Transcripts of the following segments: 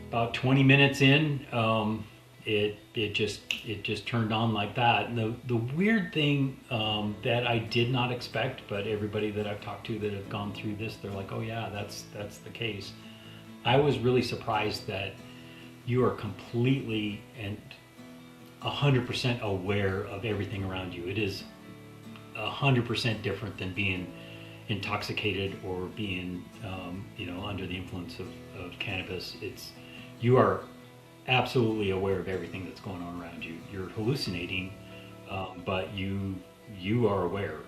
about 20 minutes in, it just turned on like that. And the weird thing that I did not expect, but everybody that I've talked to that have gone through this, they're like, oh yeah, that's the case. I was really surprised that you are completely and 100% aware of everything around you. It is 100% different than being intoxicated or being, under the influence of cannabis. You are absolutely aware of everything that's going on around you. You're hallucinating, but you are aware.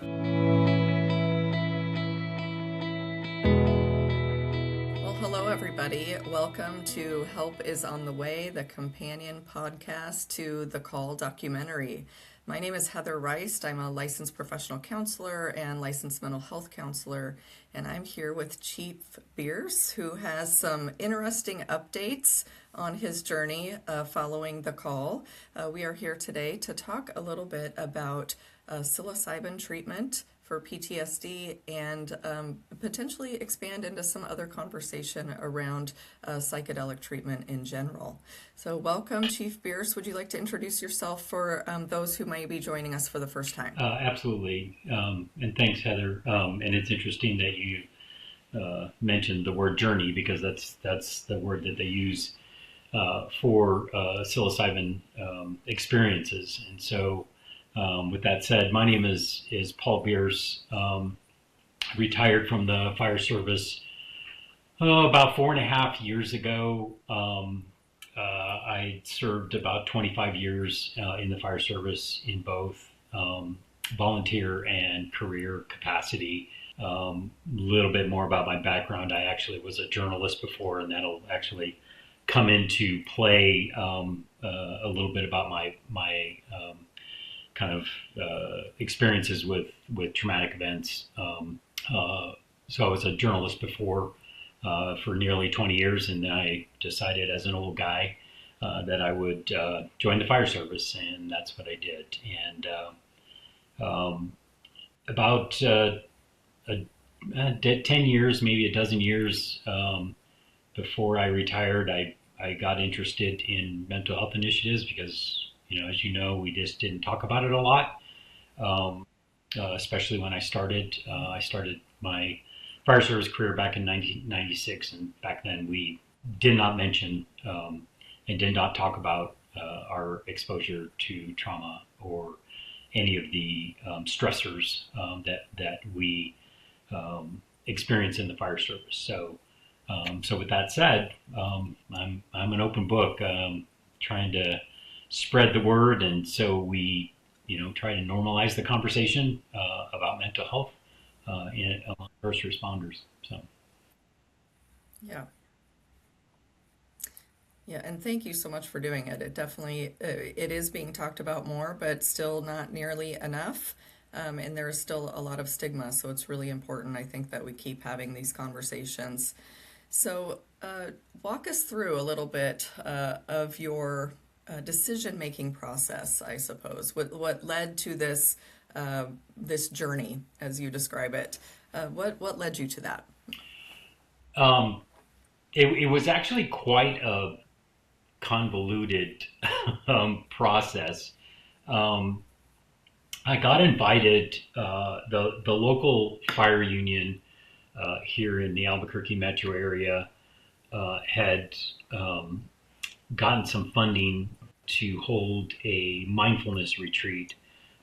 Well, hello everybody. Welcome to Help is on the Way, the companion podcast to the Call documentary. My name is Heather Rist. I'm a licensed professional counselor and licensed mental health counselor, and I'm here with Chief Bearce, who has some interesting updates on his journey following the call. We are here today to talk a little bit about psilocybin treatment for PTSD and potentially expand into some other conversation around psychedelic treatment in general. So welcome, Chief Bearce. Would you like to introduce yourself for those who might be joining us for the first time? Absolutely, and thanks, Heather. And it's interesting that you mentioned the word journey, because that's the word that they use for psilocybin experiences. And so, with that said, my name is Paul Bearce. Retired from the fire service about 4.5 years ago. I served about 25 years in the fire service in both volunteer and career capacity. A little bit more about my background. I actually was a journalist before, and that'll actually come into play a little bit about my kind of experiences with traumatic events. So I was a journalist before for nearly 20 years, and then I decided as an old guy that I would join the fire service, and that's what I did. And about 10 years, maybe a dozen years before I retired, I got interested in mental health initiatives because, as you know, we just didn't talk about it a lot, especially when I started. I started my fire service career back in 1996, and back then we did not mention and did not talk about our exposure to trauma or any of the stressors that we experience in the fire service. So with that said, I'm an open book, trying to spread the word, and so we try to normalize the conversation about mental health among first responders. So Yeah. Yeah, and thank you so much for doing it. It definitely it is being talked about more, but still not nearly enough. And there is still a lot of stigma, so it's really important, I think, that we keep having these conversations. So, walk us through a little bit of your decision-making process, I suppose. What led to this journey, as you describe it? What led you to that? um, it was actually quite a convoluted process. Um, I got invited. The local fire union here in the Albuquerque metro area had gotten some funding to hold a mindfulness retreat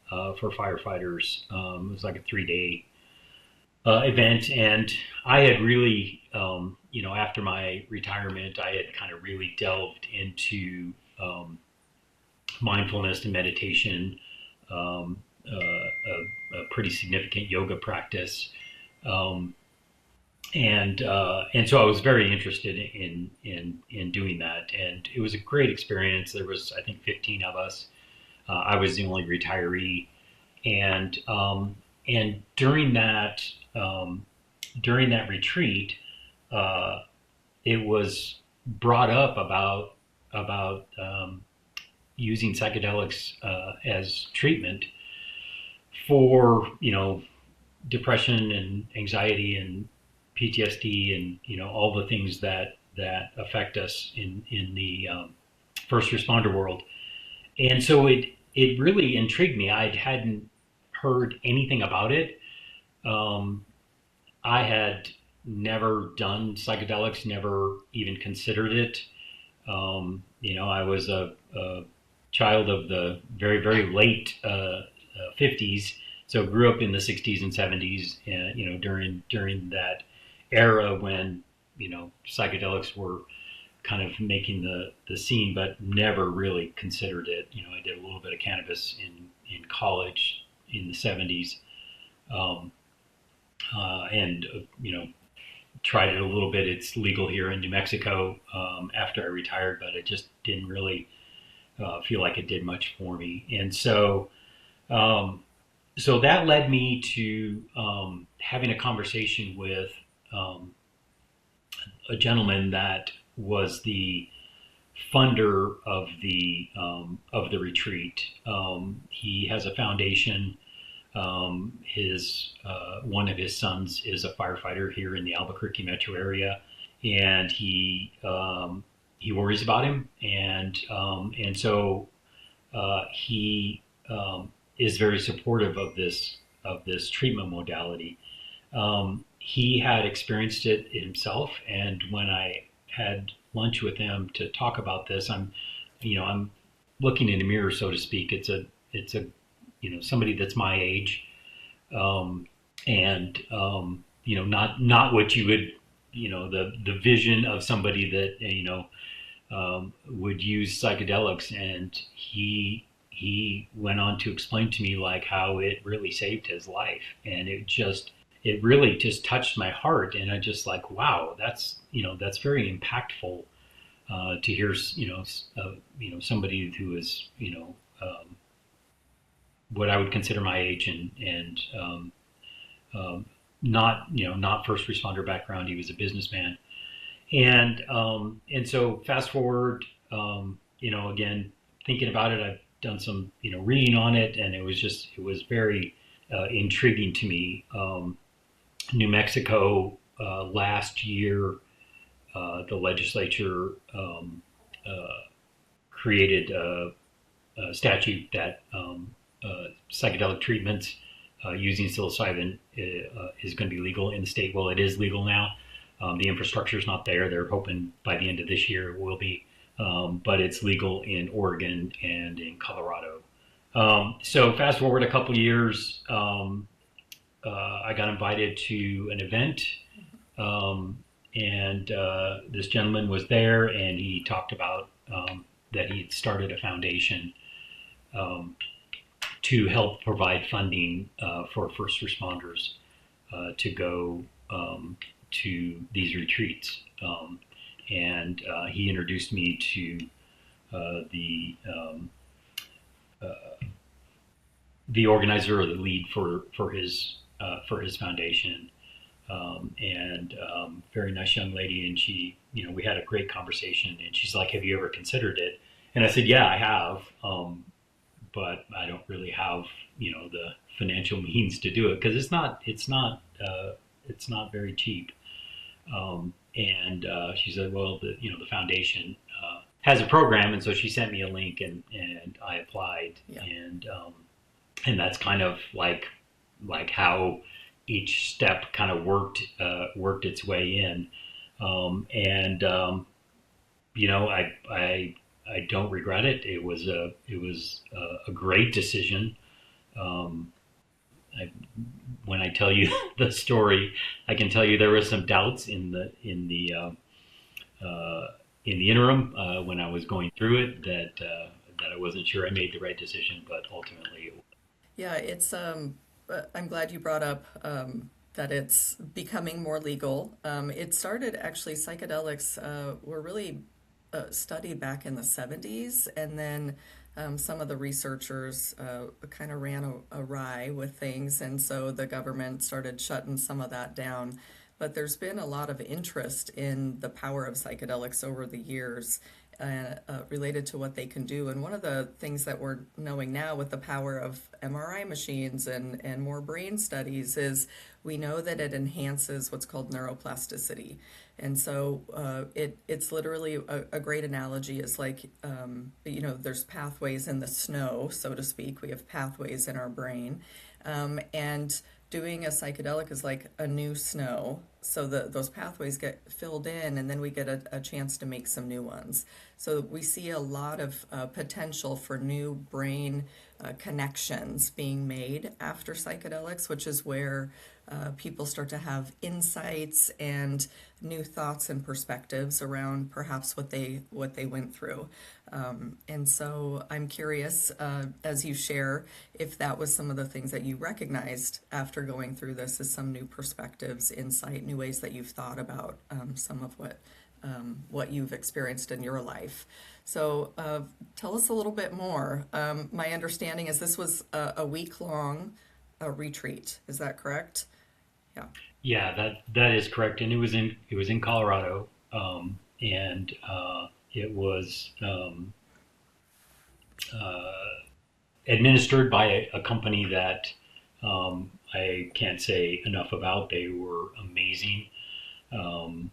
for firefighters. It was like a 3-day event, and I had really, after my retirement, I had kind of really delved into mindfulness and meditation, a pretty significant yoga practice. Um, and so I was very interested in doing that, and it was a great experience. There was, I think, 15 of us. I was the only retiree, and during that retreat, uh, it was brought up about using psychedelics as treatment for depression and anxiety and PTSD and all the things that affect us in the first responder world. And so it really intrigued me. I hadn't heard anything about it. Um, I had never done psychedelics, never even considered it. I was a child of the very, very late 50s, so grew up in the 60s and 70s, and during that era when psychedelics were kind of making the scene, but never really considered it. I did a little bit of cannabis in college in the 70s, um, and tried it a little bit. It's legal here in New Mexico after I retired, but it just didn't really feel like it did much for me. And um, so that led me to having a conversation with um, a gentleman that was the funder of the retreat. He has a foundation. His one of his sons is a firefighter here in the Albuquerque metro area, and he worries about him, and so he is very supportive of this treatment modality. He had experienced it himself, and when I had lunch with him to talk about this, I'm looking in the mirror, so to speak. It's a somebody that's my age, and not what you would the vision of somebody that would use psychedelics. And he went on to explain to me like how it really saved his life, and it really just touched my heart. And I just like, wow, that's very impactful to hear somebody who is what I would consider my age, and not first responder background. He was a businessman, and so fast forward, again, thinking about it, I've done some reading on it, and it was very intriguing to me. New Mexico last year, the legislature created a statute that psychedelic treatments using psilocybin is going to be legal in the state. Well, it is legal now. The infrastructure is not there. They're hoping by the end of this year it will be, but it's legal in Oregon and in Colorado. So fast forward a couple years, I got invited to an event, and this gentleman was there, and he talked about that he had started a foundation to help provide funding for first responders to go to these retreats. And he introduced me to the organizer or the lead for his foundation, and very nice young lady. And she, we had a great conversation. And she's like, "Have you ever considered it?" And I said, "Yeah, I have, but I don't really have the financial means to do it because it's not very cheap." And she said, "Well, the foundation has a program," and so she sent me a link, and I applied. Yeah. And that's kind of like how each step kind of worked its way in. I don't regret it. It was a great decision. Um, when I tell you the story, I can tell you there were some doubts in the interim when I was going through it, that I wasn't sure I made the right decision, but ultimately it was. Yeah, it's I'm glad you brought up that it's becoming more legal. It started actually, psychedelics were really studied back in the 70s, and then some of the researchers kind of ran awry with things, and so the government started shutting some of that down. But there's been a lot of interest in the power of psychedelics over the years, related to what they can do. And one of the things that we're knowing now with the power of MRI machines and more brain studies is we know that it enhances what's called neuroplasticity. And so it's literally a great analogy is like, there's pathways in the snow, so to speak. We have pathways in our brain. And doing a psychedelic is like a new snow. So those pathways get filled in, and then we get a chance to make some new ones. So we see a lot of potential for new brain connections being made after psychedelics, which is where people start to have insights and new thoughts and perspectives around perhaps what they went through. And so I'm curious, as you share, if that was some of the things that you recognized after going through this as some new perspectives, insight, new ways that you've thought about some of what you've experienced in your life. So tell us a little bit more. My understanding is this was a week-long retreat. Is that correct? Yeah. Yeah, that is correct, and it was in Colorado, and it was administered by a company that I can't say enough about. They were amazing, and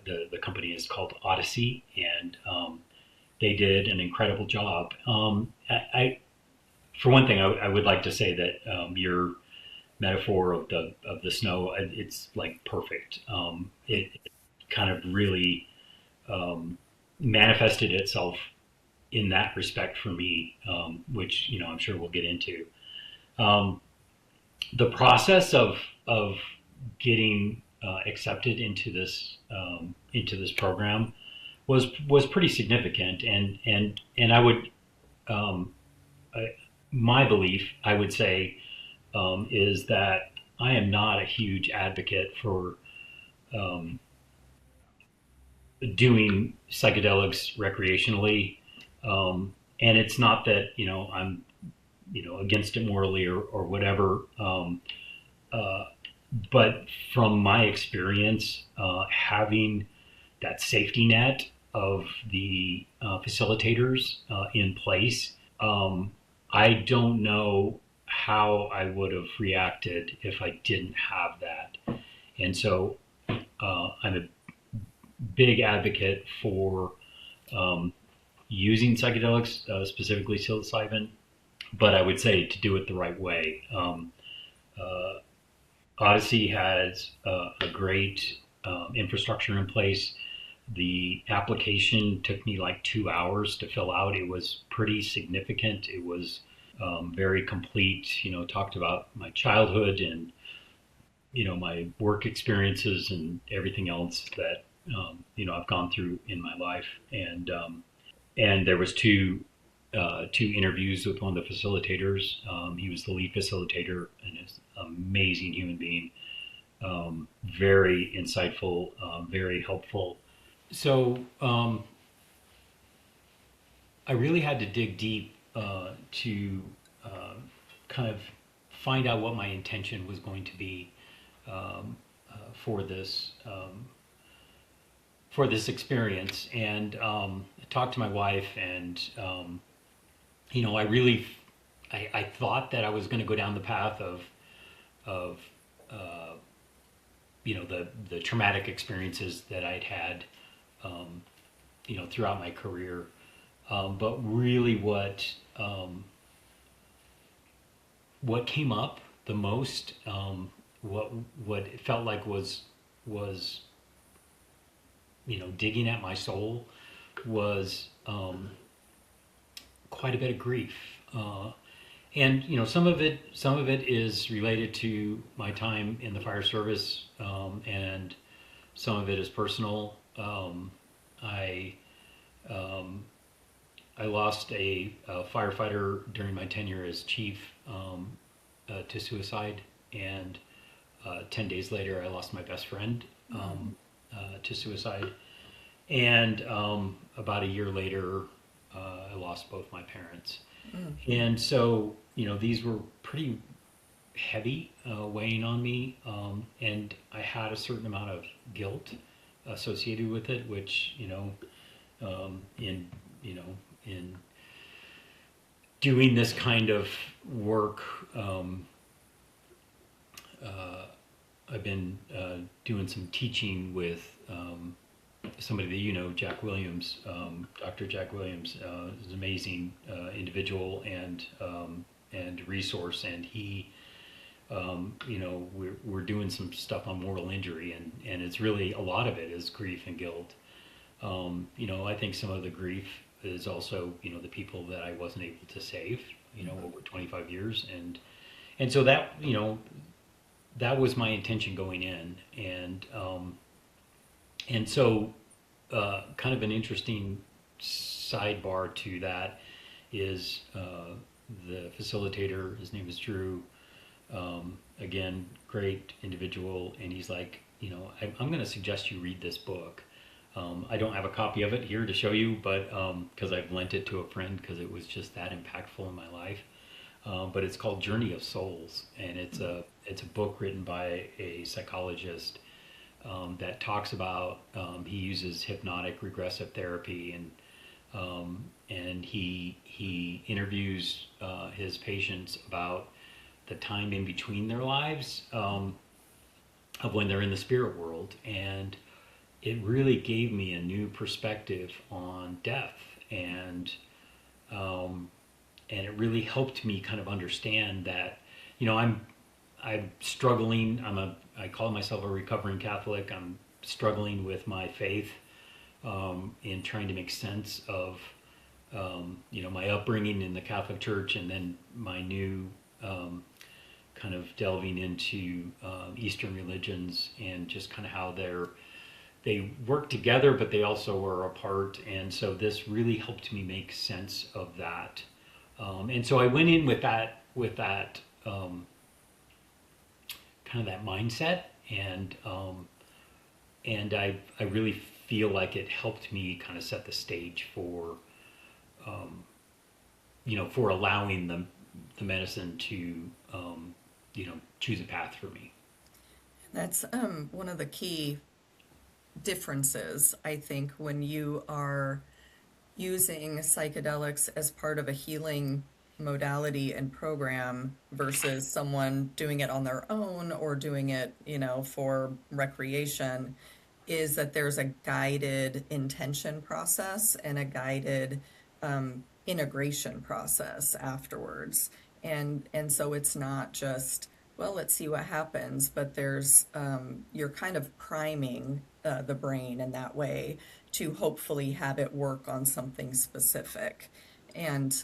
the company is called Odyssey, and they did an incredible job. For one thing, I would like to say that your metaphor of the snow, it's like perfect. It kind of really manifested itself in that respect for me, which I'm sure we'll get into. Um, the process of getting accepted into this program was pretty significant, and I would I, my belief, I would say, is that I am not a huge advocate for um, doing psychedelics recreationally, and it's not that I'm against it morally or whatever. Uh, but from my experience, having that safety net of the facilitators in place, I don't know how I would have reacted if I didn't have that. And so I'm a big advocate for um, using psychedelics, specifically psilocybin, but I would say to do it the right way. Uh, Odyssey has a great infrastructure in place. The application took me like 2 hours to fill out. It was pretty significant. It was very complete. Talked about my childhood and my work experiences and everything else that I've gone through in my life. And there was two interviews with one of the facilitators. He was the lead facilitator and is an amazing human being. Very insightful, very helpful. So I really had to dig deep to uh, kind of find out what my intention was going to be for this experience, and I talked to my wife, and I really I thought that I was going to go down the path of uh, the traumatic experiences that I'd had throughout my career, but really what came up the most, what it felt like was digging at my soul was quite a bit of grief, and some of it is related to my time in the fire service, and some of it is personal. I um, I lost a firefighter during my tenure as chief, to suicide, and 10 days later, I lost my best friend to suicide, and about a year later, I lost both my parents. Mm. And so, these were pretty heavy, weighing on me, and I had a certain amount of guilt associated with it, which, in you know in doing this kind of work, uh, I've been doing some teaching with somebody that you know, Jack Williams, Dr. Jack Williams, is an amazing individual and resource, and he, we're doing some stuff on moral injury, and it's really a lot of it is grief and guilt. I think some of the grief is also, the people that I wasn't able to save, over 25 years, and so that, that was my intention going in, and so kind of an interesting sidebar to that is the facilitator. His name is Drew. Again, great individual, and he's like, I'm going to suggest you read this book. I don't have a copy of it here to show you, but because I've lent it to a friend because it was just that impactful in my life. But it's called Journey of Souls, and it's a book written by a psychologist that talks about he uses hypnotic regressive therapy, and he interviews his patients about the time in between their lives of when they're in the spirit world, and it really gave me a new perspective on death, and it really helped me kind of understand that, I'm struggling. I call myself a recovering Catholic. I'm struggling with my faith in trying to make sense of, my upbringing in the Catholic Church, and then my new kind of delving into Eastern religions, and just kind of how they work together, but they also are apart. And so this really helped me make sense of that. And so I went in with that kind of that mindset, and I really feel like it helped me kind of set the stage for for allowing the medicine to choose a path for me. That's one of the key differences, I think, when you are using psychedelics as part of a healing modality and program versus someone doing it on their own or doing it, for recreation, is that there's a guided intention process and a guided integration process afterwards. And so it's not just, well, let's see what happens, but there's you're kind of priming the brain in that way to hopefully have it work on something specific. And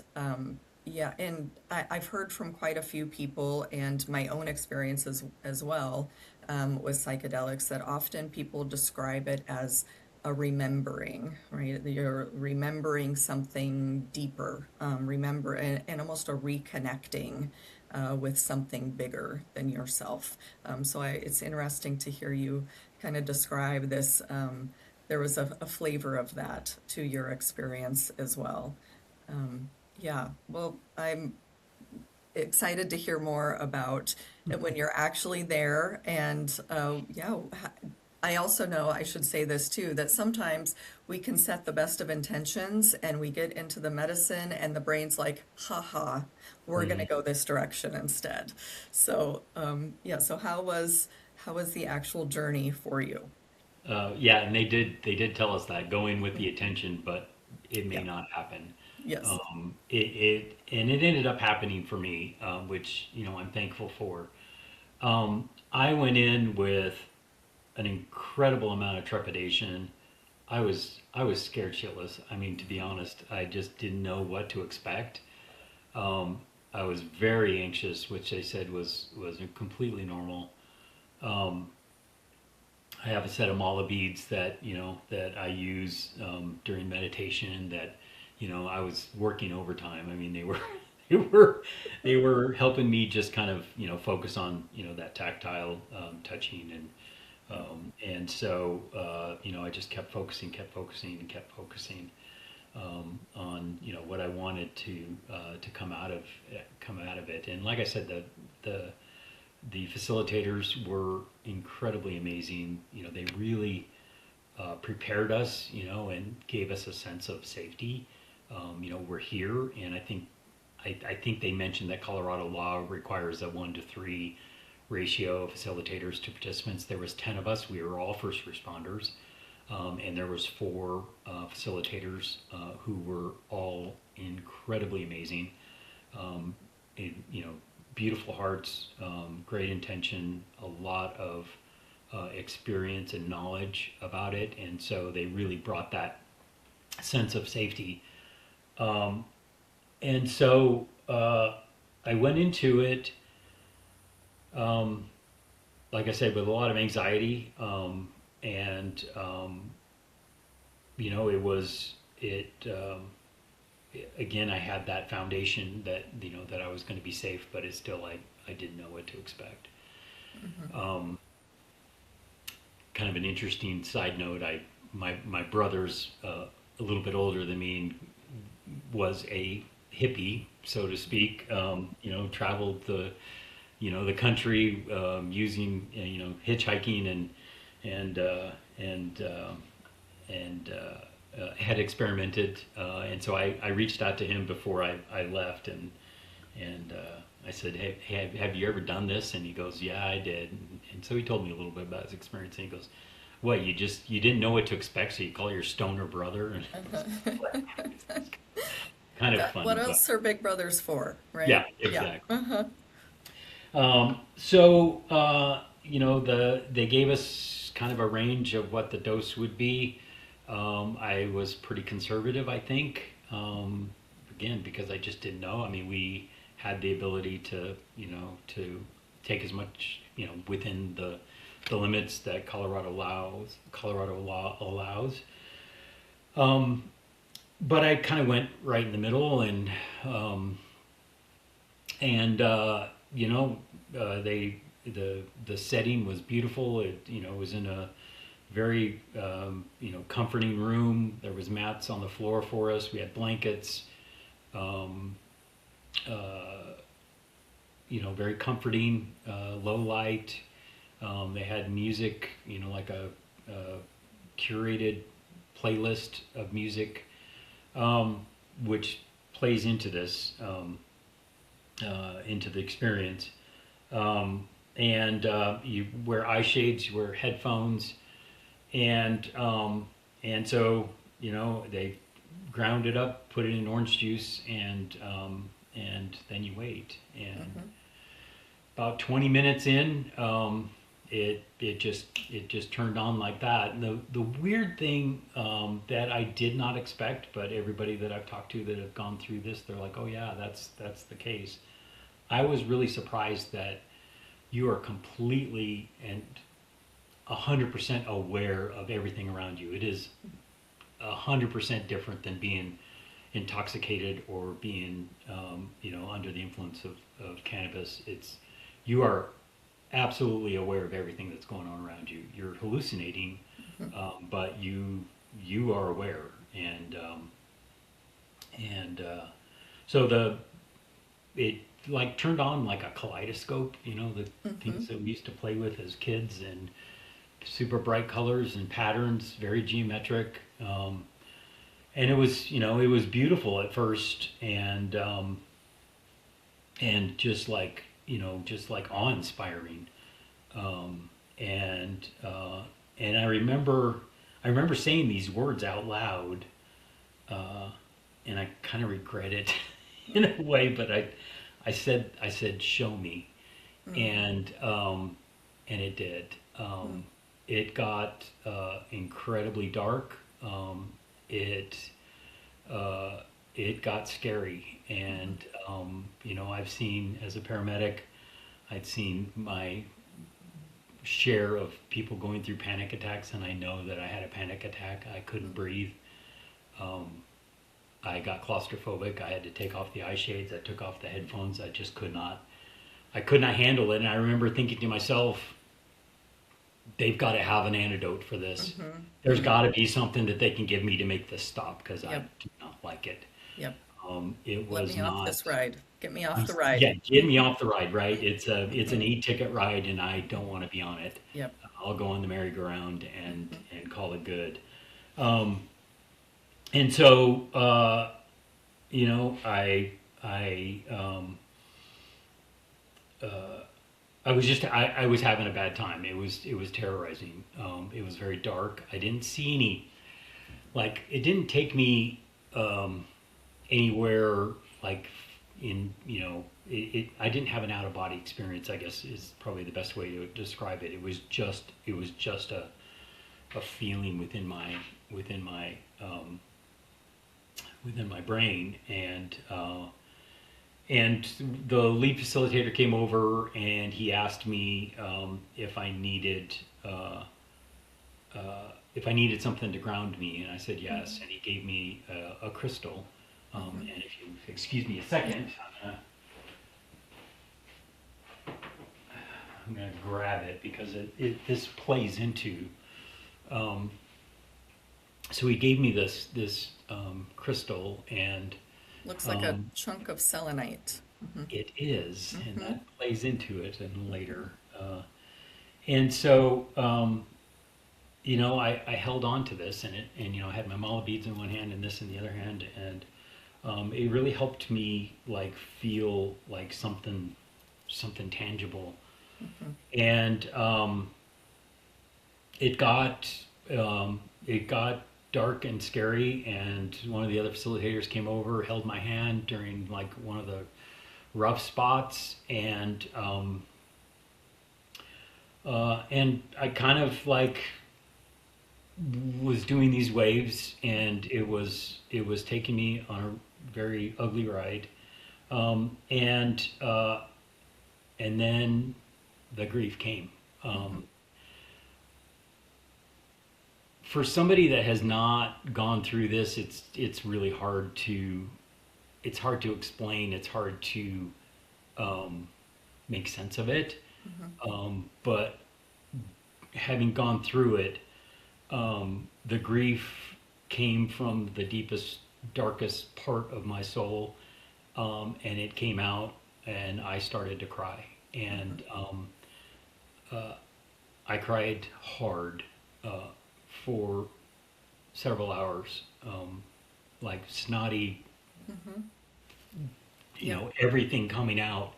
yeah, and I've heard from quite a few people, and my own experiences as well, with psychedelics, that often people describe it as a remembering, right? You're remembering something deeper, and almost a reconnecting with something bigger than yourself. It's interesting to hear you kind of describe this. There was a flavor of that to your experience as well. Yeah, well, I'm excited to hear more about when you're actually there. And yeah, I also know, I should say this too, that sometimes we can set the best of intentions and we get into the medicine and the brain's like, haha, we're going to go this direction instead. So yeah, so how was the actual journey for you? Yeah, and they did tell us that go in with the attention, but it may Yeah. not happen. Yes. It ended up happening for me, which I'm thankful for. I went in with an incredible amount of trepidation. I was scared shitless. I mean, to be honest, I just didn't know what to expect. I was very anxious, which they said was completely normal. Um, I have a set of mala beads that I use during meditation. That I was working overtime. I mean, they were they were they were helping me just kind of focus on that tactile touching, and so I just kept focusing, and kept focusing on what I wanted to come out of it. And like I said, the facilitators were incredibly amazing. They really prepared us, and gave us a sense of safety. We're here, and I think they mentioned that Colorado law requires a 1 to 3 ratio of facilitators to participants. There was 10 of us. We were all first responders. And there was 4 facilitators who were all incredibly amazing. You know, beautiful hearts, great intention, a lot of experience and knowledge about it, and so they really brought that sense of safety. And so I went into it, like I said, with a lot of anxiety, and you know, again, I had that foundation that, you know, that I was going to be safe, but it's still, I didn't know what to expect. Kind of an interesting side note, my brother's a little bit older than me and was a hippie, so to speak. You know, traveled the country, using, you know, hitchhiking and had experimented, and so I reached out to him before I left, and I said, hey, have you ever done this? And he goes, yeah, I did. And so he told me a little bit about his experience, and he goes, what, you didn't know what to expect, so you call your stoner brother? And kind of funny. What else are big brothers for, right? Yeah, exactly. So you know, they gave us kind of a range of what the dose would be. I was pretty conservative, I think. Again, because I just didn't know. I mean, we had the ability to, you know, to take as much, you know, within the limits that Colorado law allows. But I kind of went right in the middle, and you know, the setting was beautiful. It, you know, was in a very you know, comforting room. There was mats on the floor for us. We had blankets. You know, very comforting. Low light. They had music. You know, like a curated playlist of music, which plays into this, into the experience. And you wear eye shades, you wear headphones, and so, you know, they ground it up, put it in orange juice, and then you wait. And about 20 minutes in, it just turned on like that. And the weird thing that I did not expect, but everybody that I've talked to that have gone through this, they're like, oh yeah, that's the case. I was really surprised that you are completely and 100% aware of everything around you. It is 100% different than being intoxicated or being, you know, under the influence of cannabis. You are absolutely aware of everything that's going on around you. You're hallucinating, but you are aware, and so it like turned on like a kaleidoscope, you know, the things that we used to play with as kids, and super bright colors and patterns, very geometric, and it was, you know, it was beautiful at first, and just like, you know, just like awe-inspiring, and I remember saying these words out loud, and I kind of regret it in a way, but I said show me, and it did. It got incredibly dark. It got scary, and you know, I've seen, as a paramedic, I'd seen my share of people going through panic attacks, and I know that I had a panic attack. I couldn't breathe. I got claustrophobic. I had to take off the eye shades. I took off the headphones. I just could not handle it. And I remember thinking to myself, they've got to have an antidote for this. There's got to be something that they can give me to make this stop, because I do not like it. Yep. It Let was me off not. this ride. Get me off the ride. Yeah, get me off the ride, right? It's an e-ticket ride, and I don't want to be on it. Yep. I'll go on the merry-go-round and call it good. And so, you know, I was having a bad time. It was terrorizing. It was very dark. I didn't see any, like, it didn't take me anywhere, like, in, I didn't have an out of body experience, I guess is probably the best way to describe it. It was just a feeling within my within my brain. And the lead facilitator came over and he asked me if I needed something to ground me, and I said yes. And he gave me a crystal. And if you excuse me a second, I'm gonna grab it because this plays into. Um, so he gave me this crystal, and Looks like a um, chunk of selenite. it is, and Mm-hmm. that plays into it, and later. And so, I held on to this, and I had my mala beads in one hand and this in the other hand, and it really helped me like feel like something tangible. And it got it got dark and scary, and one of the other facilitators came over, held my hand during like one of the rough spots, and I kind of like was doing these waves, and it was taking me on a very ugly ride, and then the grief came. For somebody that has not gone through this, it's really hard to explain. It's hard to um, make sense of it. But having gone through it, the grief came from the deepest, darkest part of my soul, and it came out, and I started to cry, and I cried hard for several hours, like snotty, Yep. everything coming out,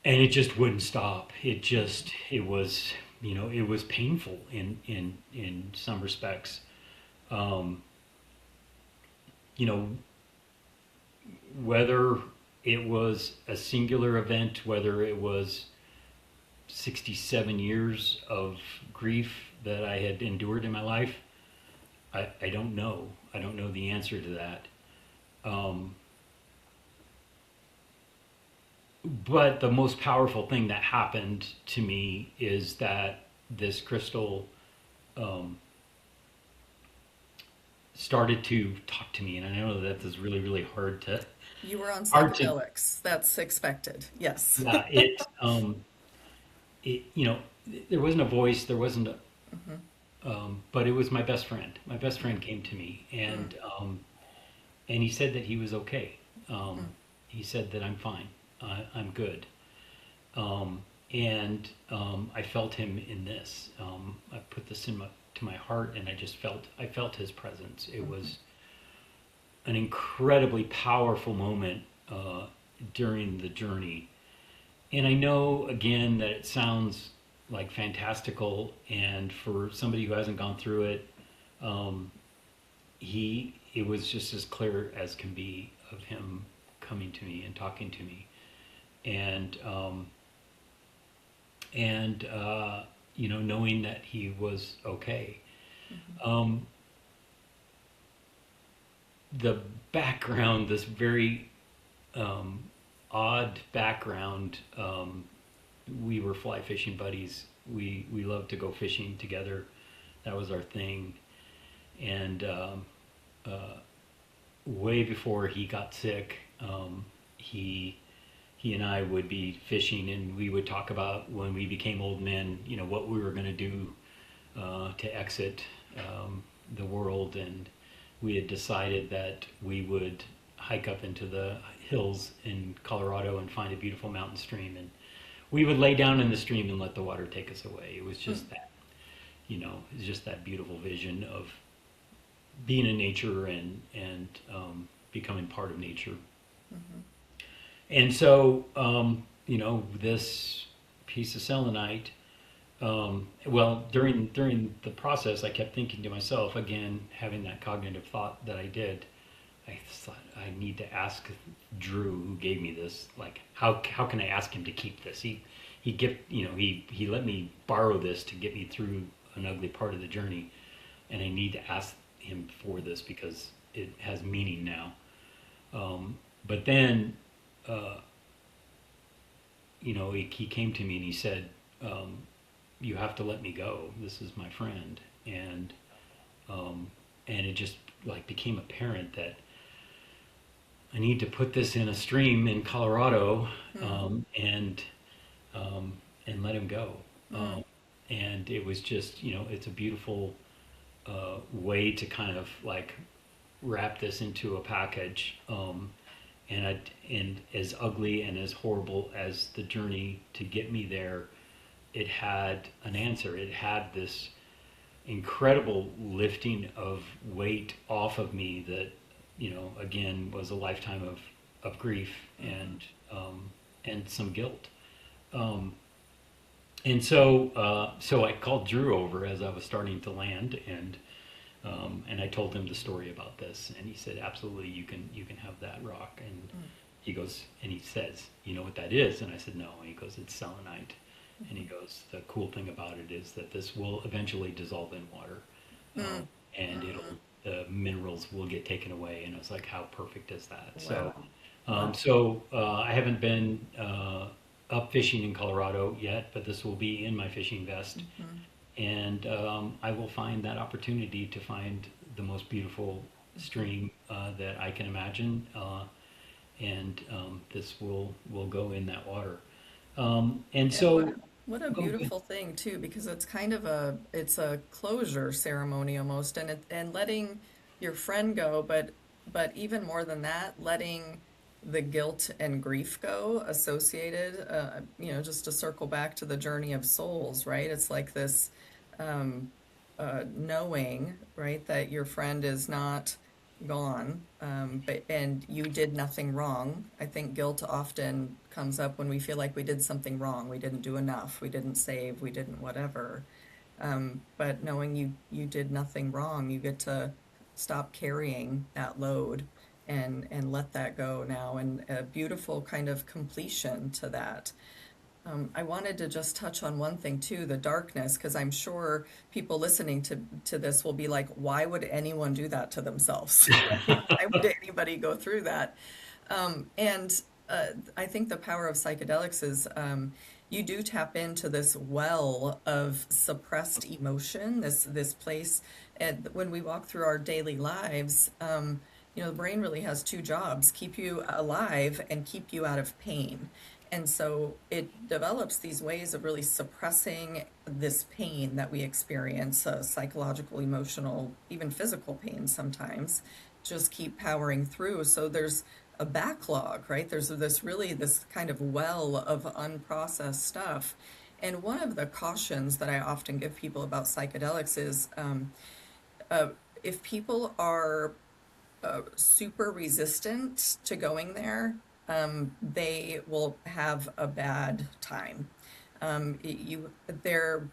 and it just wouldn't stop. It was painful in some respects. Um, you know, whether it was a singular event, whether it was 67 years of grief that I had endured in my life, I don't know. I don't know the answer to that. Um, but the most powerful thing that happened to me is that this crystal um, started to talk to me, and I know that is really, really You were on hard to, psychedelics. That's expected. Yes. yeah, it, there wasn't a voice, there wasn't a, but it was my best friend. My best friend came to me, and he said that he was okay. He said that I'm fine, I'm good. And I felt him in this. I put this to my heart, and I felt his presence. It was an incredibly powerful moment during the journey. And I know again that it sounds like fantastical, and for somebody who hasn't gone through it, um, it was just as clear as can be of him coming to me and talking to me, and knowing that he was okay. Um, the background, this very um, odd background. We were fly fishing buddies. We loved to go fishing together. That was our thing. And uh, way before he got sick, he and I would be fishing, and we would talk about when we became old men, what we were going to do to exit the world. And we had decided that we would hike up into the hills in Colorado and find a beautiful mountain stream, and we would lay down in the stream and let the water take us away. It was just that, it's just that beautiful vision of being in nature and becoming part of nature. And so this piece of selenite. Well, during the process, I kept thinking to myself, again, having that cognitive thought that I did. I thought I need to ask Drew, who gave me this, like how can I ask him to keep this? He let me borrow this to get me through an ugly part of the journey, and I need to ask him for this because it has meaning now. But then, he came to me and he said, "You have to let me go. This is my friend," and it just like became apparent that I need to put this in a stream in Colorado, and let him go. And it was just, it's a beautiful way to kind of like wrap this into a package. And as ugly and as horrible as the journey to get me there, it had an answer. It had this incredible lifting of weight off of me that, again, was a lifetime of grief and some guilt. So I called Drew over as I was starting to land, and I told him the story about this, and he said, "Absolutely, you can have that rock." And he goes, and he says, "You know what that is?" And I said, "No." And he goes, "It's selenite." And he goes, "The cool thing about it is that this will eventually dissolve in water, and the minerals will get taken away." And I was like, "How perfect is that?" Wow. I haven't been up fishing in Colorado yet, but this will be in my fishing vest, and I will find that opportunity to find the most beautiful stream that I can imagine, and this will go in that water. And And so, what a oh, good. beautiful thing too, because it's kind of it's a closure ceremony almost, and letting your friend go, but even more than that, letting the guilt and grief go associated, just to circle back to the journey of souls, right? It's like this um, knowing, right, that your friend is not gone, but and you did nothing wrong. I think guilt often comes up when we feel like we did something wrong, we didn't do enough, we didn't save, we didn't whatever. But knowing you did nothing wrong, you get to stop carrying that load and let that go now, and a beautiful kind of completion to that. I wanted to just touch on one thing too, the darkness, because I'm sure people listening to this will be like, why would anyone do that to themselves? Right? Why would anybody go through that? And I think the power of psychedelics is you do tap into this well of suppressed emotion, this place. And when we walk through our daily lives, the brain really has two jobs: keep you alive and keep you out of pain. And so it develops these ways of really suppressing this pain that we experience, psychological, emotional, even physical pain sometimes, just keep powering through. So there's a backlog, right? There's this kind of well of unprocessed stuff. And one of the cautions that I often give people about psychedelics is uh, if people are super resistant to going there, they will have a bad time. They're,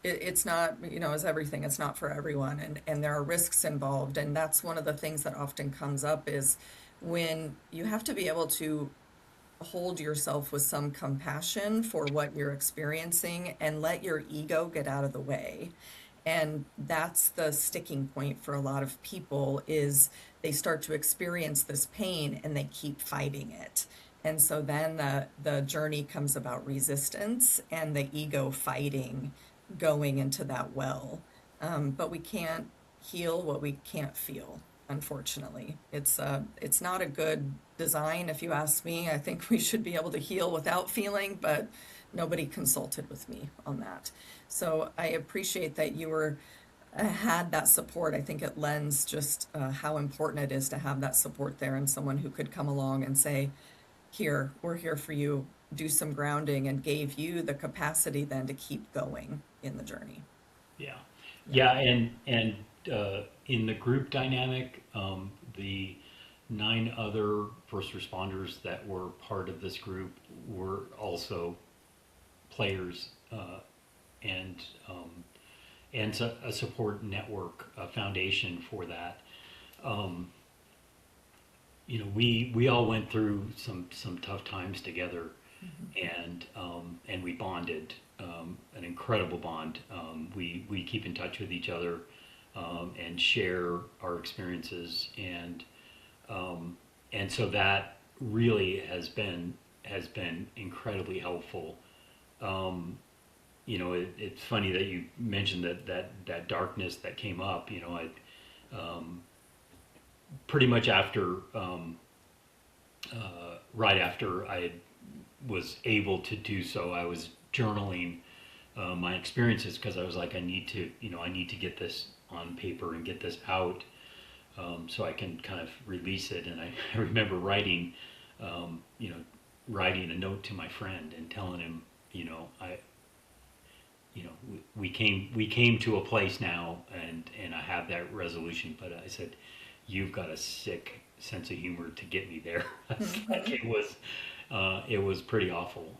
it's not, as everything, it's not for everyone, and there are risks involved, and that's one of the things that often comes up is when you have to be able to hold yourself with some compassion for what you're experiencing and let your ego get out of the way. And that's the sticking point for a lot of people is they start to experience this pain and they keep fighting it. And so then the journey comes about resistance and the ego fighting going into that well. But we can't heal what we can't feel, unfortunately. It's not a good design, if you ask me. I think we should be able to heal without feeling, but nobody consulted with me on that. So I appreciate that you were had that support. I think it lends just how important it is to have that support there and someone who could come along and say, "Here, we're here for you." Do some grounding and gave you the capacity then to keep going in the journey. Yeah, Yeah. yeah, and in the group dynamic, the 9 other first responders that were part of this group were also players, and a support network, a foundation for that. Um, we all went through some tough times together, and we bonded, an incredible bond. We keep in touch with each other, and share our experiences, and so that really has been incredibly helpful. It's funny that you mentioned that darkness that came up. Pretty much after, right after was able to do so, I was journaling my experiences, because I was like, I need to get this on paper and get this out, so I can kind of release it. And I remember um, you know, writing a note to my friend and telling him, we came to a place now, and I have that resolution. But I said, you've got a sick sense of humor to get me there. Like, it was pretty awful.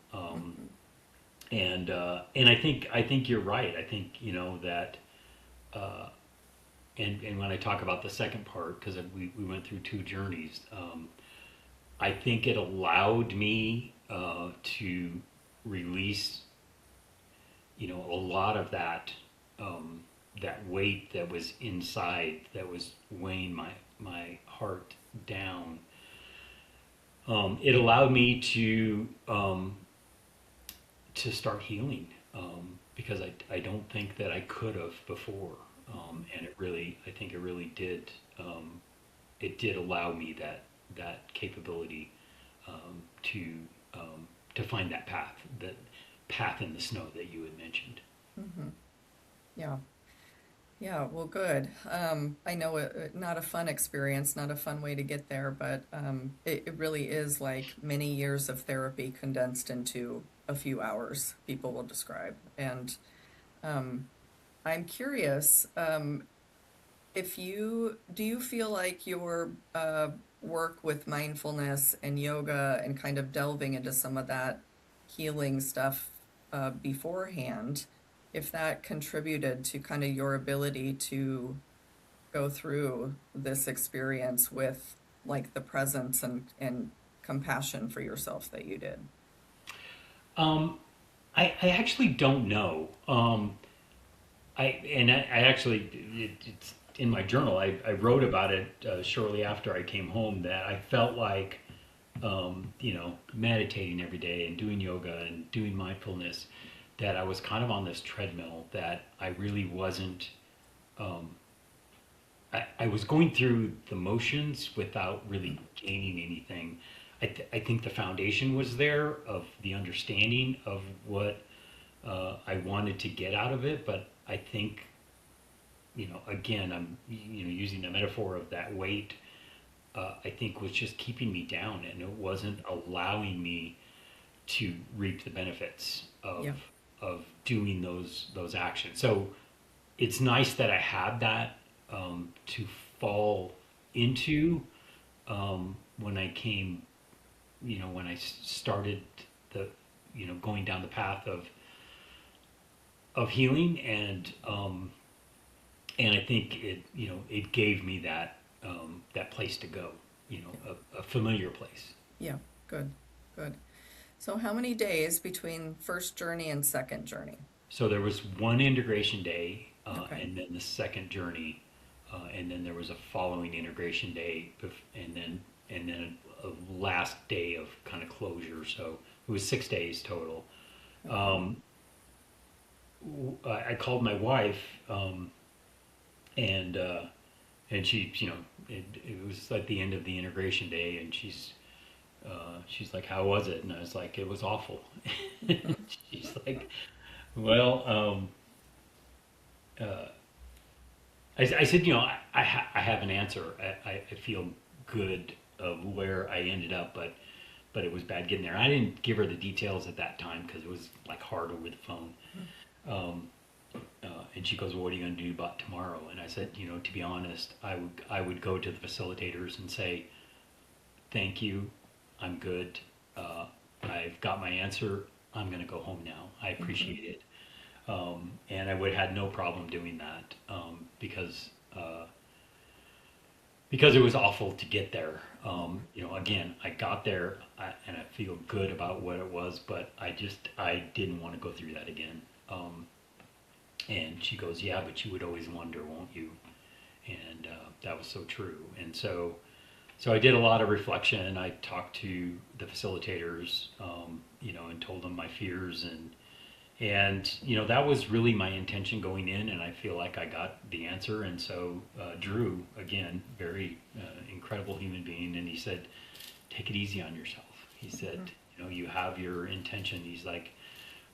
And I think you're right. I think, that, and when I talk about the second part, because we went through 2 journeys, I think it allowed me to release, a lot of that weight that was inside, that was weighing my heart down. It allowed me to start healing, because I don't think that I could have before, and I think it really did. It did allow me that capability, to find that path in the snow that you had mentioned. Yeah. Yeah, well, good. I know not a fun experience, not a fun way to get there, but it really is like many years of therapy condensed into a few hours, people will describe. And um, I'm curious, if do you feel like your work with mindfulness and yoga and kind of delving into some of that healing stuff beforehand, if that contributed to kind of your ability to go through this experience with like the presence and compassion for yourself that you did? Um, I actually don't know. I actually, it's in my journal. I wrote about it shortly after I came home, that I felt like, meditating every day and doing yoga and doing mindfulness, that I was kind of on this treadmill, that I really wasn't. Um, I was going through the motions without really gaining anything. I think the foundation was there, of the understanding of what I wanted to get out of it, but I think, again, I'm, using the metaphor of that weight, I think was just keeping me down, and it wasn't allowing me to reap the benefits Yeah. of doing those actions. So it's nice that I had that, to fall into, when I came, when I started the, going down the path of healing, and I think it gave me that place to go, a familiar place. Yeah, good, good. So how many days between first journey and second journey? So there was one integration day, Okay. and then the second journey, and then there was a following integration day, and then a last day of kind of closure. So it was 6 days total. Okay. I called my wife, and she, it was like the end of the integration day, and she's like, "How was it?" And I was like, "It was awful." She's like, "Well, uh, I said, I have an answer. I feel good of where I ended up, but it was bad getting there." I didn't give her the details at that time, because it was like hard over the phone. Um, and she goes, "Well, what are you going to do about tomorrow?" And I said, to be honest, I would go to the facilitators and say, thank you, I'm good. I've got my answer. I'm going to go home now. I appreciate it. And I would have had no problem doing that because it was awful to get there. Again, I got there and I feel good about what it was, but I didn't want to go through that again. And she goes, yeah, but you would always wonder, won't you? And that was so true. And so I did a lot of reflection. I talked to the facilitators, and told them my fears, and that was really my intention going in, and I feel like I got the answer. And so Drew, again, very incredible human being, and he said, take it easy on yourself. He said, you have your intention. He's like,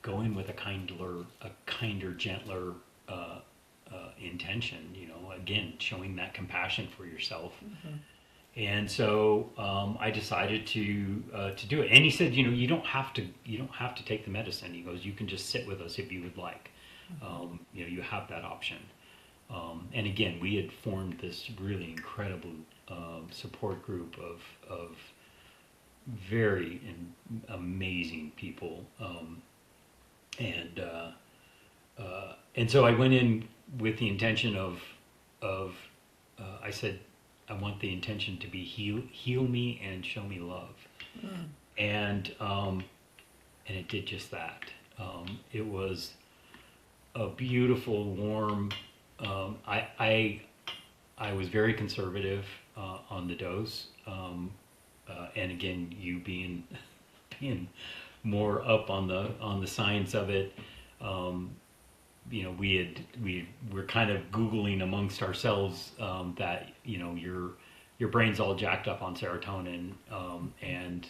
go in with a kinder, gentler intention. Again, showing that compassion for yourself. And so I decided to do it. And he said, you don't have to take the medicine. He goes, you can just sit with us if you would like. You have that option. And again, we had formed this really incredible support group of very amazing people. And so I went in with the intention of I said, I want the intention to be heal me and show me love. And it did just that. It was a beautiful, warm. I was very conservative on the dose, and again, you being more up on the science of it. We're kind of Googling amongst ourselves that your brain's all jacked up on serotonin, and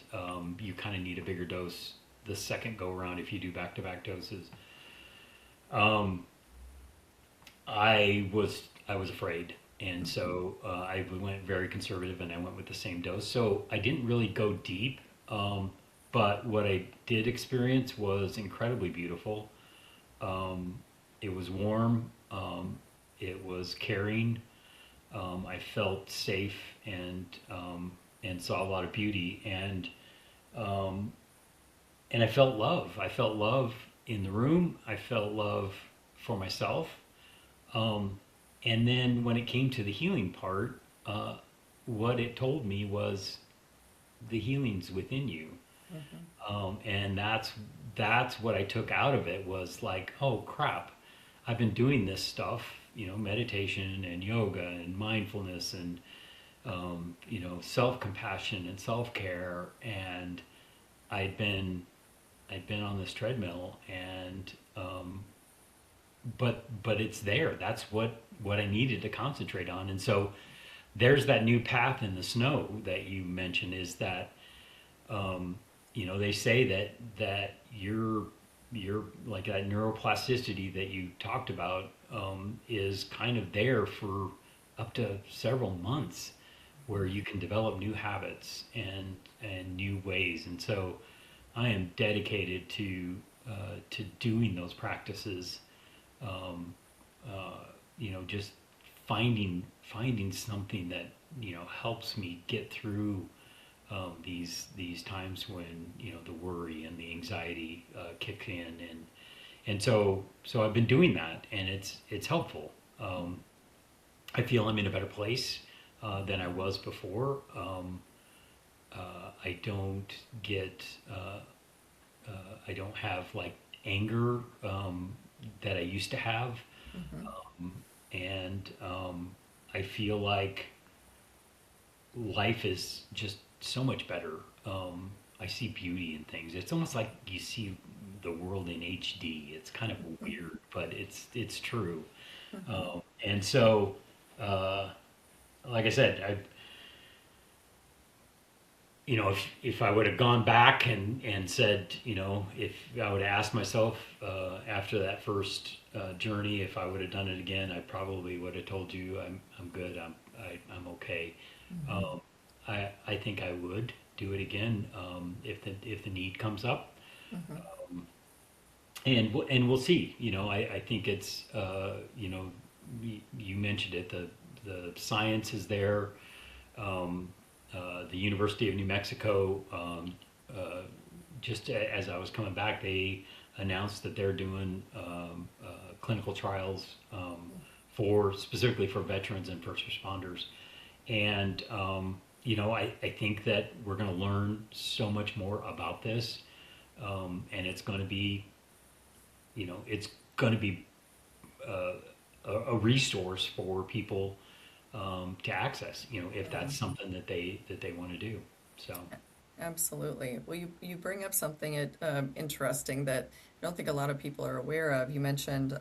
you kind of need a bigger dose the second go around if you do back-to-back doses. I was afraid, and so I went very conservative, and I went with the same dose. So I didn't really go deep, but what I did experience was incredibly beautiful. It was warm. It was caring. I felt safe and saw a lot of beauty, and I felt love. I felt love in the room. I felt love for myself. And then when it came to the healing part, what it told me was the healing's within you. And that's what I took out of it, was like, oh crap, I've been doing this stuff, meditation and yoga and mindfulness and self-compassion and self-care, and I'd been on this treadmill, and but it's there. That's what I needed to concentrate on. And so there's that new path in the snow that you mentioned, is that they say that you're like that neuroplasticity that you talked about is kind of there for up to several months, where you can develop new habits and new ways. And so I am dedicated to doing those practices. Just finding something that helps me get through these times when the worry and the anxiety kick in, and so I've been doing that, and it's helpful. I feel I'm in a better place than I was before. I don't get I don't have like anger that I used to have, and I feel like life is just so much better. I see beauty in things. It's almost like you see the world in HD. It's kind of weird, but it's true. And so, like I said, if I would have gone back and said, if I would have asked myself after that first journey, if I would have done it again, I probably would have told you I'm good. I'm okay. I think I would do it again if the need comes up, and we'll see. I think it's you mentioned it. The science is there. the University of New Mexico, just as I was coming back, they announced that they're doing clinical trials for specifically for veterans and first responders. And I think that we're going to learn so much more about this, and it's going to be, it's going to be uh, a resource for people to access, if that's something that they want to do. So, Absolutely. Well, you bring up something interesting that I don't think a lot of people are aware of. You mentioned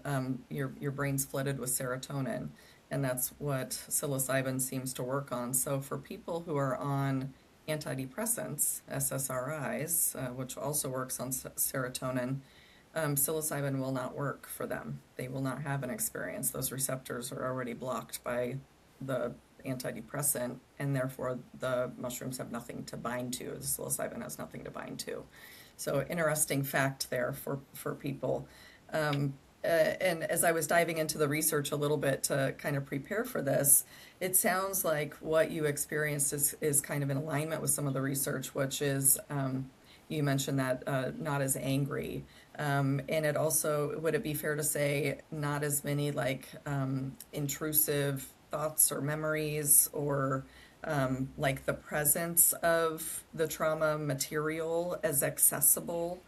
your brain's flooded with serotonin, and that's what psilocybin seems to work on. So for people who are on antidepressants, SSRIs, which also works on serotonin, psilocybin will not work for them. They will not have an experience. Those receptors are already blocked by the antidepressant, and therefore the mushrooms have nothing to bind to. The psilocybin has nothing to bind to. So interesting fact there for people. And as I was diving into the research a little bit to kind of prepare for this, it sounds like what you experienced is kind of in alignment with some of the research, which is you mentioned that not as angry. And it also, would it be fair to say, not as many like intrusive thoughts or memories or like the presence of the trauma material as accessible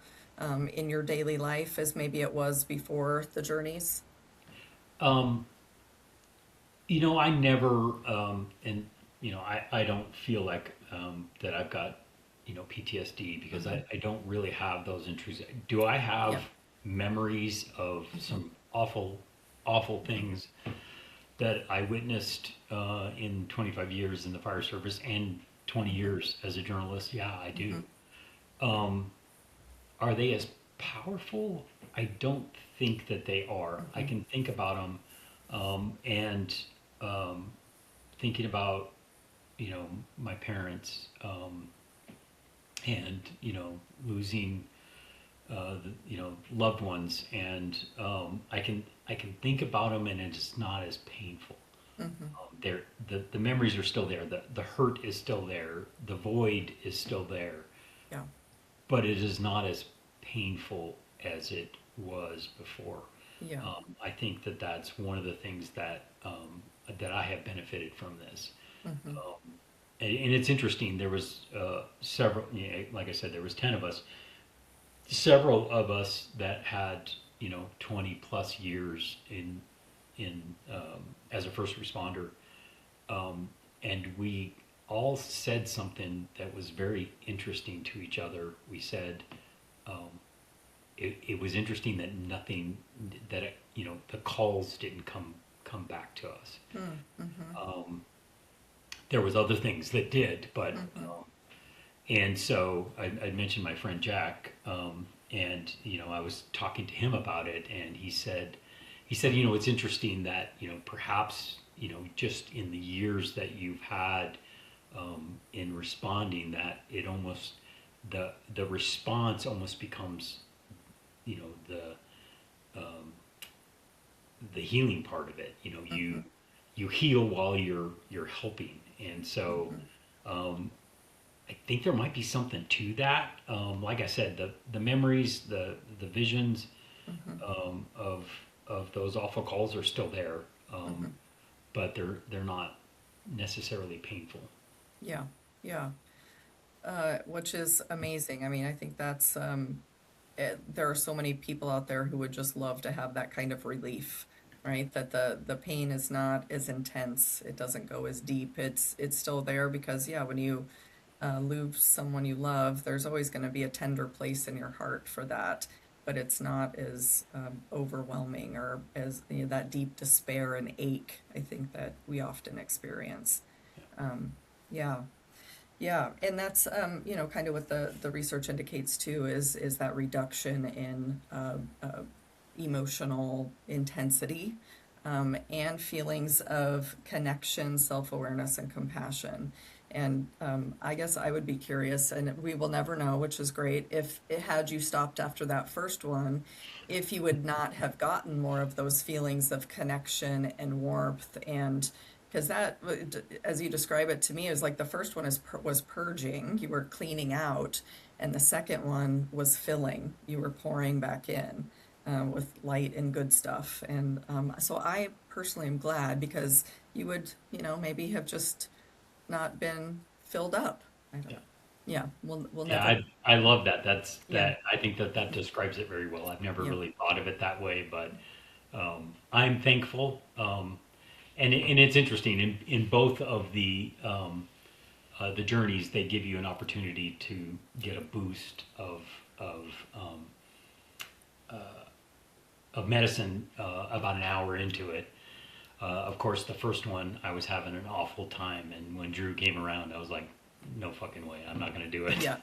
in your daily life as maybe it was before the journeys? um, I never, and I don't feel like that I've got, PTSD because Mm-hmm. I don't really have those intrusive. Do I have Yeah. memories of Mm-hmm. some awful, awful things that I witnessed in 25 years in the fire service and 20 Mm-hmm. years as a journalist? Yeah, I Mm-hmm. do. Um, are they as powerful? I don't think that they are. I Mm-hmm. can think about them, and um, thinking about my parents, and losing loved ones, and I can think about them, and it's not as painful. Mm-hmm. The memories are still there. The hurt is still there. The void is still there, Yeah. but it is not as painful as it was before. Yeah. I think that that's one of the things that I have benefited from this. Mm-hmm. Um, and it's interesting. There was several, like I said, there was 10 of us. Several of us that had 20 plus years in as a first responder, um, and we all said something that was very interesting to each other. We said um, it was interesting that nothing that the calls didn't come back to us. Mm-hmm. Um, there was other things that did, but Mm-hmm. and so I mentioned my friend Jack, and I was talking to him about it, and he said it's interesting that perhaps just in the years that you've had in responding, that it almost the response almost becomes the the healing part of it. Mm-hmm. You heal while you're helping, and so Mm-hmm. um, I think there might be something to that. Like I said, the memories, the visions Mm-hmm. of those awful calls are still there, Mm-hmm. but they're not necessarily painful. Yeah. Yeah. Which is amazing. I mean, I think that's there are so many people out there who would just love to have that kind of relief, right? That the pain is not as intense. It doesn't go as deep. It's still there because yeah, when you lose someone you love, there's always going to be a tender place in your heart for that. But it's not as overwhelming or as that deep despair and ache. I think that we often experience. Um, yeah. Yeah, and that's kind of what the research indicates too is that reduction in emotional intensity and feelings of connection, self-awareness, and compassion. And I guess I would be curious, and we will never know, which is great, if it had you stopped after that first one, if you would not have gotten more of those feelings of connection and warmth and Because that, as you describe it to me, is like the first one was purging, you were cleaning out, and the second one was filling, you were pouring back in with light and good stuff. And so I personally am glad because you would, maybe have just not been filled up. I don't, Yeah. yeah, we'll Yeah, never, I love that. yeah, I think that describes it very well. I've never yeah, really thought of it that way, but I'm thankful. And it's interesting in both of the journeys, they give you an opportunity to get a boost of um, of medicine about an hour into it. Of course, the first one, I was having an awful time, and when Drew came around, I was like, "No fucking way, I'm not going to do it." yeah,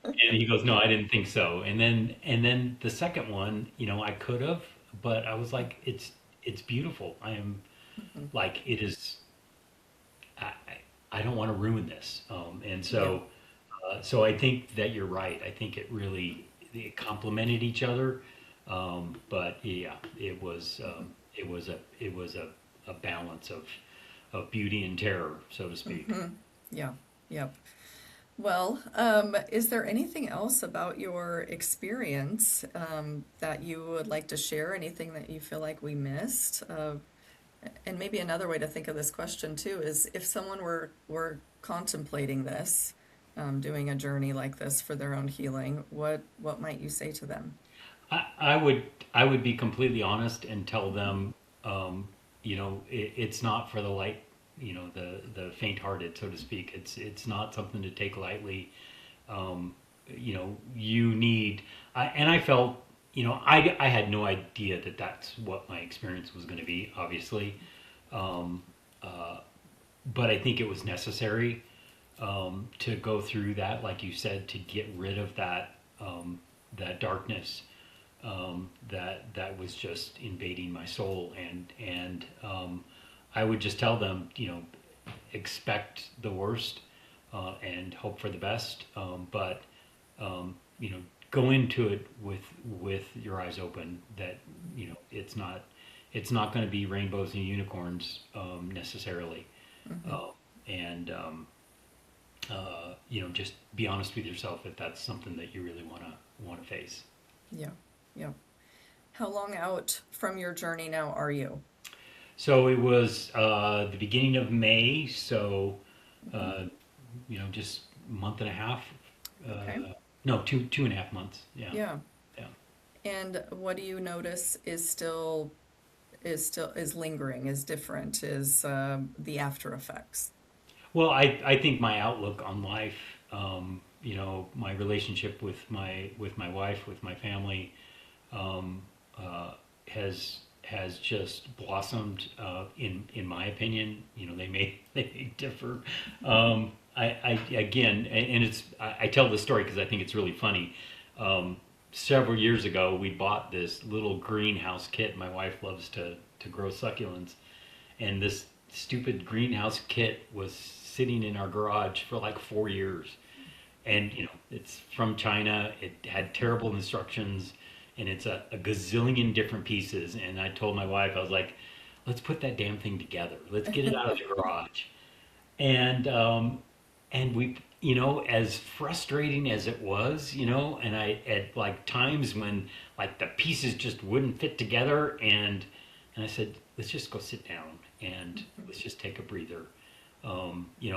And he goes, "No, I didn't think so." And then the second one, I could have, but I was like, "It's beautiful. I am like it is. I don't want to ruin this." And yeah, so I think that you're right. I think it complemented each other. But yeah, it was a balance of beauty and terror, so to speak. yeah, yep. Well, is there anything else about your experience that you would like to share? Anything that you feel like we missed? And maybe another way to think of this question too is if someone were contemplating this, doing a journey like this for their own healing, what might you say to them? I would be completely honest and tell them, it's not for the light, the faint-hearted, so to speak. It's not something to take lightly. Um, you need. I felt, I had no idea that that's what my experience was going to be. Obviously, um, uh, but I think it was necessary to go through that, like you said, to get rid of that darkness that was just invading my soul, and I would just tell them, expect the worst and hope for the best, but um, you know, go into it with your eyes open. That it's not going to be rainbows and unicorns necessarily, Hmm. uh, and just be honest with yourself if that's something that you really want to face. Yeah, yeah. How long out from your journey now are you? So it was the beginning of May, so Hmm. uh, just a month and a half. Okay. No, two and a half months. Yeah, Yeah. yeah. And what do you notice is lingering, is different, is the after effects? Well, I think my outlook on life, my relationship with my wife, with my family, um, has just blossomed. In my opinion, they may they may differ. I again, and I tell this story because I think it's really funny. Um, Several years ago, we bought this little greenhouse kit. My wife loves to grow succulents, and this stupid greenhouse kit was sitting in our garage for like 4 years. And it's from China. It had terrible instructions, and it's a gazillion different pieces. And I told my wife, I was like, let's put that damn thing together. Let's get it out of the garage. And we, as frustrating as it was, and I at like times when like the pieces just wouldn't fit together, and I said, let's just go sit down and let's just take a breather.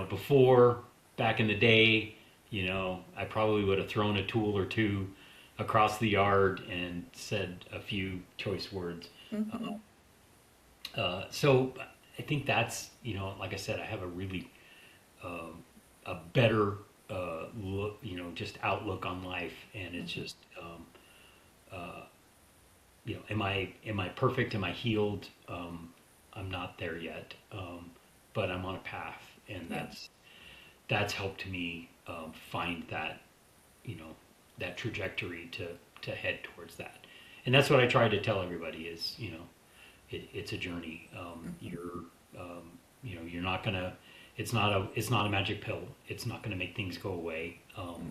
Before, back in the day, I probably would have thrown a tool or two across the yard and said a few choice words. Hmm. So I think that's, like I said, I have a really a better look, just outlook on life, and it's Hmm. just, am I perfect? Am I healed? I'm not there yet, but I'm on a path, and Yeah, that's helped me find that trajectory to head towards that. And that's what I try to tell everybody is, it's a journey. You're not gonna. It's not a magic pill. It's not gonna make things go away.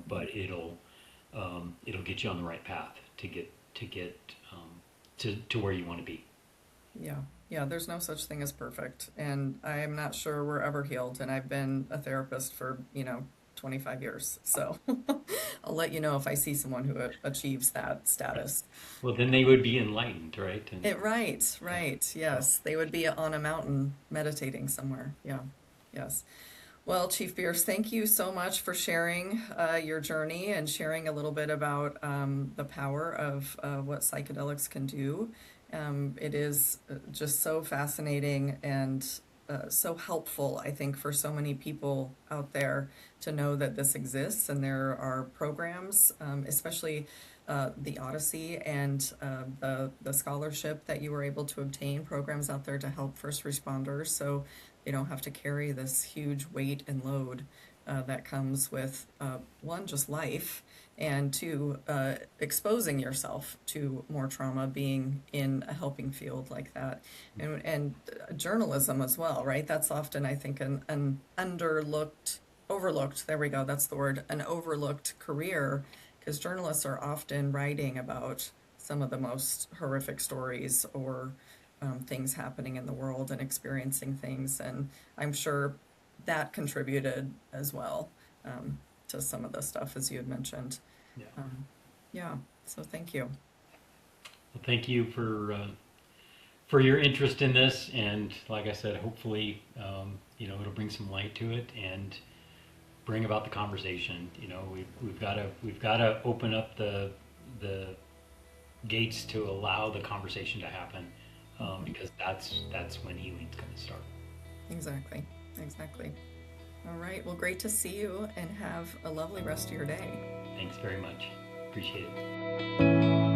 But it'll get you on the right path to get um, to where you want to be. yeah. Yeah, there's no such thing as perfect. And I am not sure we're ever healed. And I've been a therapist for, 25 years. So I'll let you know if I see someone who achieves that status. Well, then they would be enlightened, right? And Right, yeah, right. so Yes. They would be on a mountain meditating somewhere. Yeah. Yes. Well, Chief Bearce, thank you so much for sharing your journey and sharing a little bit about the power of what psychedelics can do. It is just so fascinating and so helpful, I think, for so many people out there to know that this exists and there are programs, especially the Odyssey and the scholarship that you were able to obtain, programs out there to help first responders. So they don't have to carry this huge weight and load that comes with one, just life, and two, exposing yourself to more trauma, being in a helping field like that, and journalism as well, right? That's often, I think, an underlooked, overlooked. There we go. That's the word. An overlooked career, because journalists are often writing about some of the most horrific stories or things happening in the world and experiencing things. And I'm sure that contributed as well to some of the stuff, as you had mentioned. yeah. Um, yeah, so thank you. Well, thank you for your interest in this, and like I said, hopefully, it'll bring some light to it and bring about the conversation. We've got to open up the gates to allow the conversation to happen, because that's when healing's going to start. Exactly, exactly. All right, well, great to see you and have a lovely rest of your day. Thanks very much. Appreciate it.